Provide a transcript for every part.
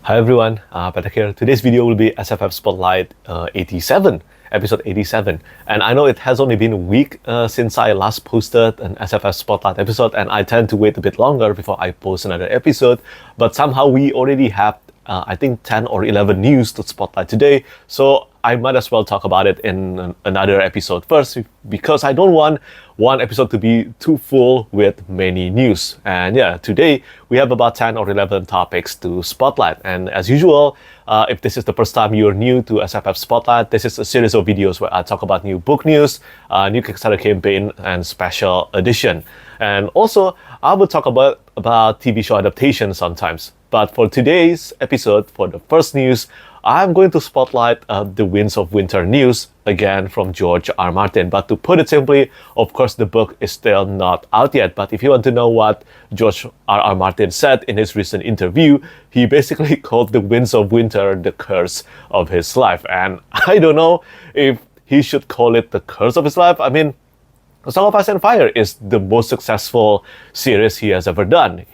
Hi everyone, Patrick here. Today's video will be SFF Spotlight 87, episode 87. And I know it has only been a week since I last posted an SFF Spotlight episode, and I tend to wait a bit longer before I post another episode. But somehow we already have, I think, 10 or 11 news to spotlight today. So I might as well talk about it in another episode first, because I don't want one episode to be too full with many news. And yeah, today we have about 10 or 11 topics to spotlight. And as usual, if this is the first time you're new to SFF Spotlight, this is a series of videos where I talk about new book news, new Kickstarter campaign, and special edition. And also, I will talk about TV show adaptations sometimes. But for today's episode, for the first news, I'm going to spotlight the Winds of Winter news, again from George R. Martin. But to put it simply, of course, the book is still not out yet. But if you want to know what George R. Martin said in his recent interview, he basically called the Winds of Winter the curse of his life. And I don't know if he should call it the curse of his life. I mean, A Song of Ice and Fire is the most successful series he has ever done.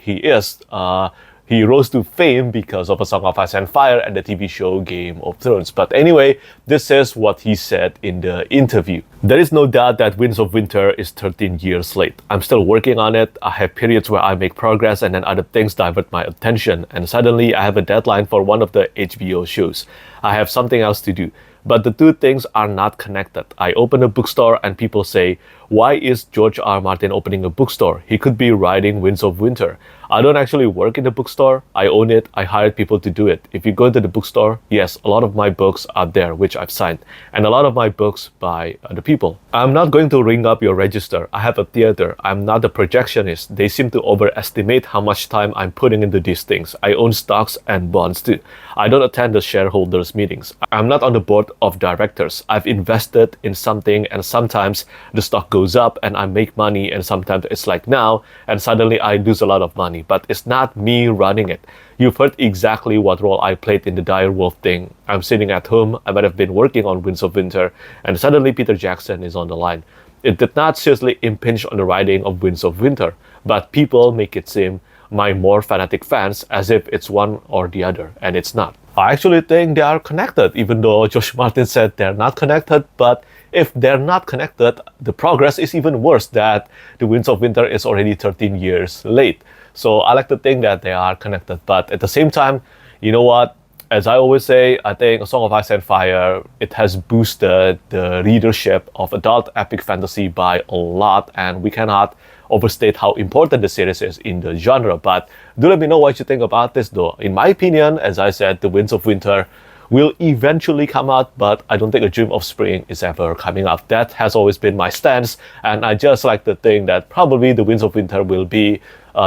He rose to fame because of A Song of Ice and Fire and the TV show Game of Thrones. But anyway, this is what he said in the interview. There is no doubt that Winds of Winter is 13 years late. I'm still working on it. I have periods where I make progress and then other things divert my attention. And suddenly I have a deadline for one of the HBO shows. I have something else to do. But the two things are not connected. I open a bookstore and people say, why is George R. Martin opening a bookstore? He could be writing Winds of Winter. I don't actually work in the bookstore. I own it. I hired people to do it. If you go to the bookstore, yes, a lot of my books are there, which I've signed. And a lot of my books by other people. I'm not going to ring up your register. I have a theater. I'm not a projectionist. They seem to overestimate how much time I'm putting into these things. I own stocks and bonds too. I don't attend the shareholders meetings. I'm not on the board of directors. I've invested in something and sometimes the stock goes up and I make money, and sometimes it's like now and suddenly I lose a lot of money. But it's not me running it. You've heard exactly what role I played in the Direwolf thing. I'm sitting at home. I might have been working on Winds of Winter and suddenly Peter Jackson is on the line. It did not seriously impinge on the writing of Winds of Winter, but people make it seem, my more fanatic fans, as if it's one or the other, and it's not. I actually think they are connected, even though George Martin said they're not connected. But if they're not connected, the progress is even worse, that the Winds of Winter is already 13 years late. So I like to think that they are connected. But at the same time, you know what? As I always say, I think A Song of Ice and Fire, it has boosted the readership of adult epic fantasy by a lot, and we cannot overstate how important the series is in the genre. But do let me know what you think about this though. In my opinion, as I said, The Winds of Winter will eventually come out, but I don't think A Dream of Spring is ever coming out. That has always been my stance, and I just like to think that probably The Winds of Winter will be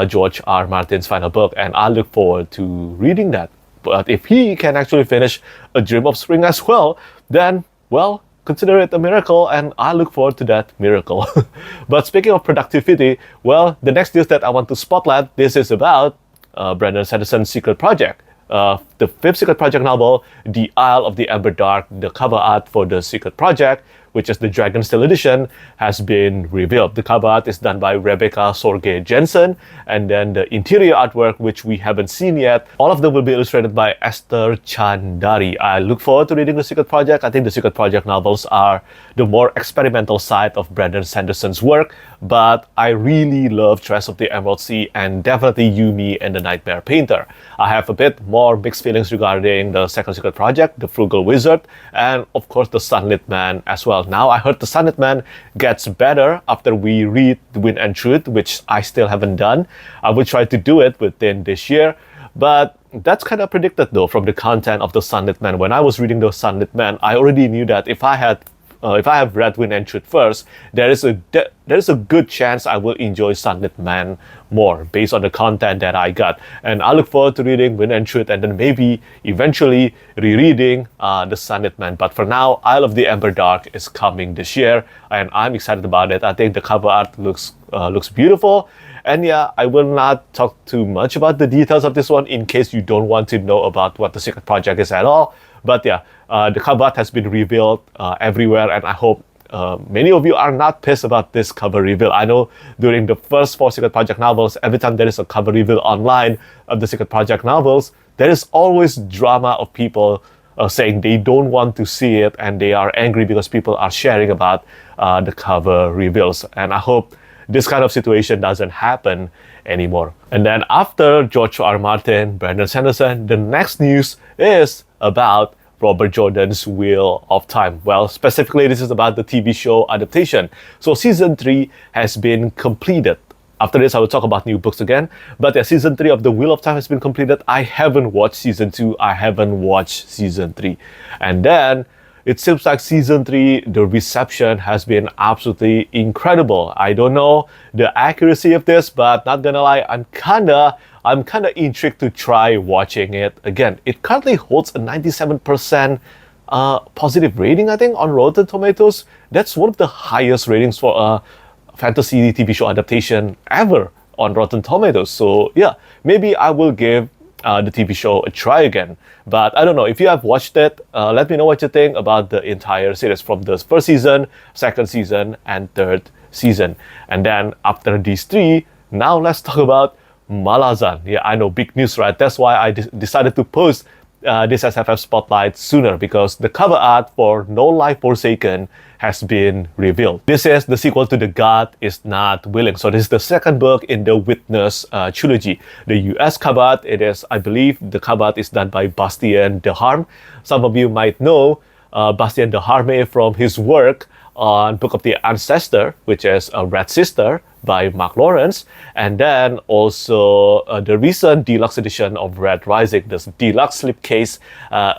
George R. Martin's final book, and I look forward to reading that. But if he can actually finish A Dream of Spring as well, then, well, consider it a miracle, and I look forward to that miracle. But speaking of productivity, well, the next news that I want to spotlight, this is about Brandon Sanderson's secret project. The fifth secret project novel, The Isle of the Emberdark, the cover art for the secret project, which is the Dragonsteel edition, has been revealed. The cover art is done by Rebecca Sorge Jensen, and then the interior artwork, which we haven't seen yet, all of them will be illustrated by Esther Candari. I look forward to reading the secret project. I think the secret project novels are the more experimental side of Brandon Sanderson's work, but I really love Trace of the Emerald Sea and definitely Yumi and the Nightmare Painter. I have a bit more mixed feelings regarding the second secret project, The Frugal Wizard, and of course the Sunlit Man as well. Now I heard the Sunlit Man gets better after we read The Wind and Truth, which I still haven't done. I will try to do it within this year, but that's kind of predicted though from the content of the Sunlit Man. When I was reading the Sunlit Man, I already knew that if I have read Wind and Truth first, there is a good chance I will enjoy Sunlit Man more based on the content that I got. And I look forward to reading Wind and Truth and then maybe eventually rereading the Sunlit Man. But for now, Isle of the Emberdark is coming this year, and I'm excited about it. I think the cover art looks beautiful. And yeah, I will not talk too much about the details of this one in case you don't want to know about what the secret project is at all. But yeah, the cover art has been revealed everywhere, and I hope many of you are not pissed about this cover reveal. I know during the first 4 Secret Project novels, every time there is a cover reveal online of the Secret Project novels, there is always drama of people saying they don't want to see it and they are angry because people are sharing about the cover reveals. And I hope this kind of situation doesn't happen anymore. And then after George R. Martin, Brandon Sanderson, the next news is about Robert Jordan's Wheel of Time. Well, specifically, this is about the TV show adaptation. So season 3 has been completed. After this, I will talk about new books again. But yeah, season 3 of The Wheel of Time has been completed. I haven't watched season 2. I haven't watched season 3. And then it seems like season 3, the reception has been absolutely incredible. I don't know the accuracy of this, but not gonna lie, I'm kinda intrigued to try watching it again. It currently holds a 97% positive rating, I think, on Rotten Tomatoes. That's one of the highest ratings for a fantasy TV show adaptation ever on Rotten Tomatoes. So yeah, maybe I will give the TV show a try again. But I don't know, if you have watched it, let me know what you think about the entire series from the first season, second season, and third season. And then after these 3, now let's talk about Malazan. Yeah, I know, big news, right? That's why I decided to post this SFF Spotlight sooner, because the cover art for No Life Forsaken has been revealed. This is the sequel to The God Is Not Willing. So this is the second book in the Witness trilogy. The US cover art, it is, I believe, the cover art is done by Bastien de Harme. Some of you might know Bastien de Harme from his work on Book of the Ancestor, which is a Red Sister by Mark Lawrence, and then also the recent deluxe edition of Red Rising, this deluxe slipcase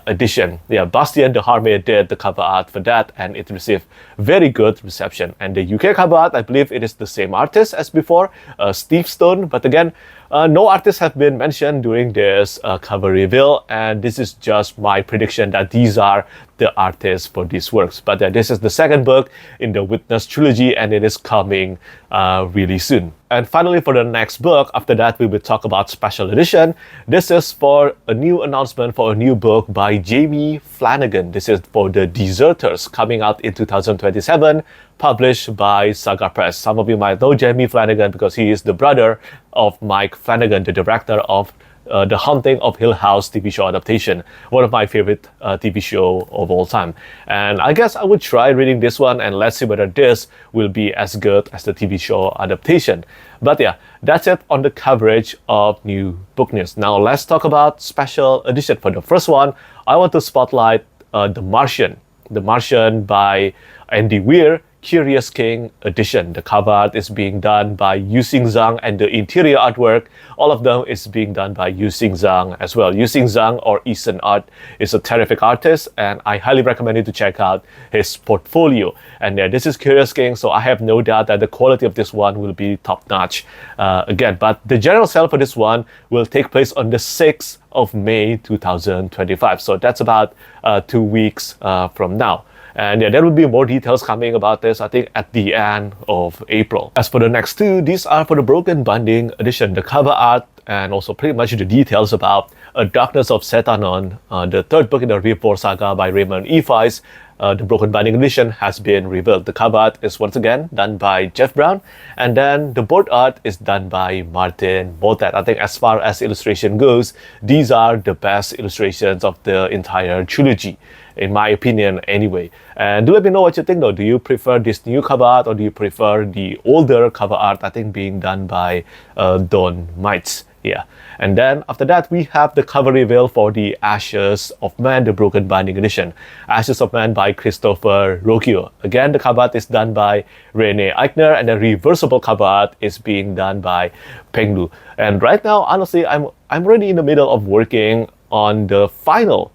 edition. Yeah, Bastien de Harme did the cover art for that, and it received very good reception. And the UK cover art, I believe it is the same artist as before, Steve Stone, but again, no artists have been mentioned during this cover reveal, and this is just my prediction that these are the artists for these works. But this is the second book in the Witness trilogy, and it is coming really soon. And finally, for the next book, after that we will talk about special edition. This is for a new announcement for a new book by Jamie Flanagan. This is for The Deserters, coming out in 2027, published by Saga Press. Some of you might know Jamie Flanagan because he is the brother of Mike Flanagan, the director of The Haunting of Hill House TV show adaptation, one of my favorite TV show of all time. And I guess I would try reading this one, and let's see whether this will be as good as the TV show adaptation. But yeah, that's it on the coverage of new book news. Now let's talk about special edition. For the first one, I want to spotlight The Martian. The Martian by Andy Weir, Curious King edition. The cover art is being done by Yuxing Zhang, and the interior artwork, all of them is being done by Yuxing Zhang as well. Yuxing Zhang, or Eastern Art, is a terrific artist, and I highly recommend you to check out his portfolio. And this is Curious King, so I have no doubt that the quality of this one will be top-notch again. But the general sale for this one will take place on the 6th of May 2025. So that's about 2 weeks from now. And yeah, there will be more details coming about this, I think, at the end of April. As for the next 2, these are for the Broken Binding edition. The cover art and also pretty much the details about A Darkness of Sethanon, the third book in the Bloodsworn Saga by Raymond Feist. The Broken Binding edition has been revealed. The cover art is once again done by Jeff Brown, and then the board art is done by Martin Mottet. I think as far as illustration goes, these are the best illustrations of the entire trilogy, in my opinion anyway. And do let me know what you think though. Do you prefer this new cover art, or do you prefer the older cover art, I think being done by Don Mites? Yeah. And then after that, we have the cover reveal for the Ashes of Man, the Broken Binding edition. Ashes of Man by Christopher Ruocchio. Again, the cover art is done by Rene Aigner, and the reversible cover art is being done by Peng Lu. And right now, honestly, I'm already in the middle of working on the final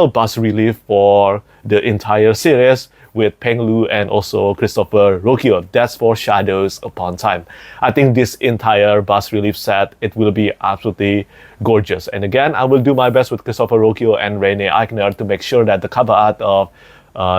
bas relief for the entire series with Peng Lu and also Christopher Ruocchio. That's for Shadows Upon Time. I think this entire bas relief set, it will be absolutely gorgeous. And again, I will do my best with Christopher Ruocchio and Rene Aigner to make sure that the cover art of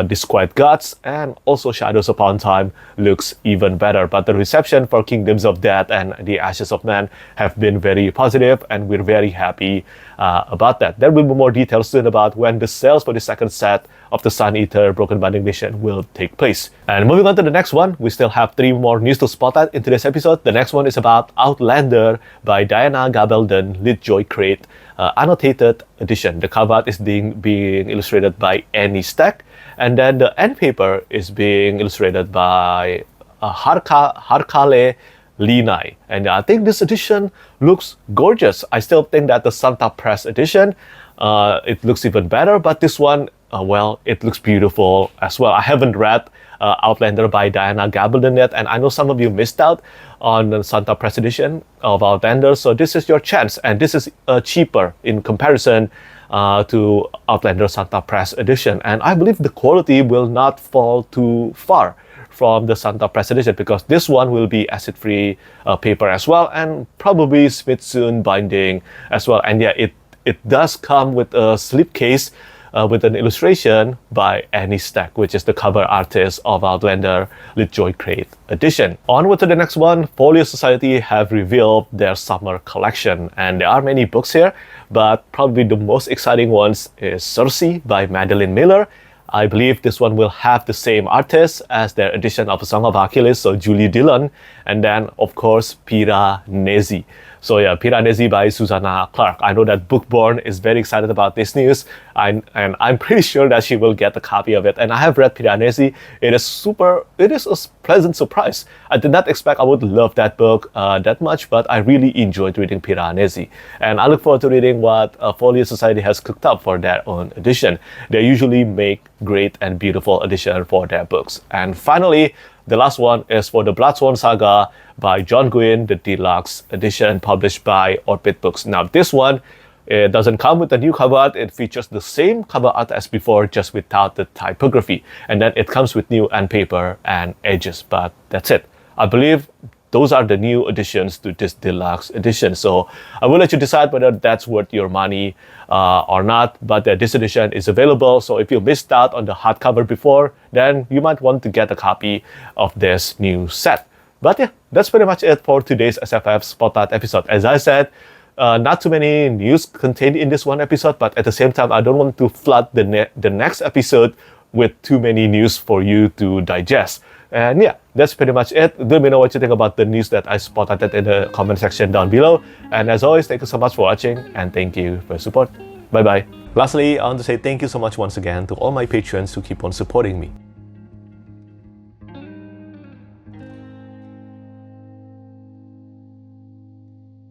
Disquiet Gods and also Shadows Upon Time looks even better. But the reception for Kingdoms of Death and the Ashes of Man have been very positive, and we're very happy about that. There will be more details soon about when the sales for the second set of the Sun Eater Broken Binding edition will take place. And moving on to the next one, we still have 3 more news to spotlight in today's episode. The next one is about Outlander by Diana Gabaldon, LitJoy crate. annotated edition. The cover art is being illustrated by Stegg, and then the end paper is being illustrated by Harkale Linai. And I think this edition looks gorgeous. I still think that the Santa Press edition, it looks even better, but this one, well, it looks beautiful as well. I haven't read Outlander by Diana Gabaldon yet, and I know some of you missed out on the Santa Press edition of Outlander, so this is your chance, and this is cheaper in comparison to Outlander Santa Press edition, and I believe the quality will not fall too far from the Santa Press edition, because this one will be acid-free paper as well, and probably Smithson binding as well. And yeah, it does come with a slipcase with an illustration by Stegg, which is the cover artist of Outlander LitJoy Crate Edition. Onward to the next one, Folio Society have revealed their summer collection, and there are many books here, but probably the most exciting ones is Sorge by Madeline Miller. I believe this one will have the same artist as their edition of A Song of Achilles, so Julie Dillon, and then of course Piranesi. So yeah, Piranesi by Susanna Clark. I know that Bookborn is very excited about this news, and I'm pretty sure that she will get a copy of it. And I have read Piranesi. It is a pleasant surprise. I did not expect I would love that book that much, but I really enjoyed reading Piranesi. And I look forward to reading what Folio Society has cooked up for their own edition. They usually make great and beautiful edition for their books. And finally, the last one is for the Bloodsworn Saga by John Gwynne, the deluxe edition published by Orbit Books. Now this one, it doesn't come with a new cover art. It features the same cover art as before, just without the typography. And then it comes with new end paper and edges, but that's it. I believe those are the new additions to this deluxe edition. So I will let you decide whether that's worth your money or not. But this edition is available. So if you missed out on the hardcover before, then you might want to get a copy of this new set. But yeah, that's pretty much it for today's SFF Spotlight episode. As I said, not too many news contained in this one episode, but at the same time, I don't want to flood the next episode with too many news for you to digest. And yeah, that's pretty much it. Let me know what you think about the news that I spotlighted in the comment section down below. And as always, thank you so much for watching, and thank you for your support. Bye bye. Lastly, I want to say thank you so much once again to all my patrons who keep on supporting me.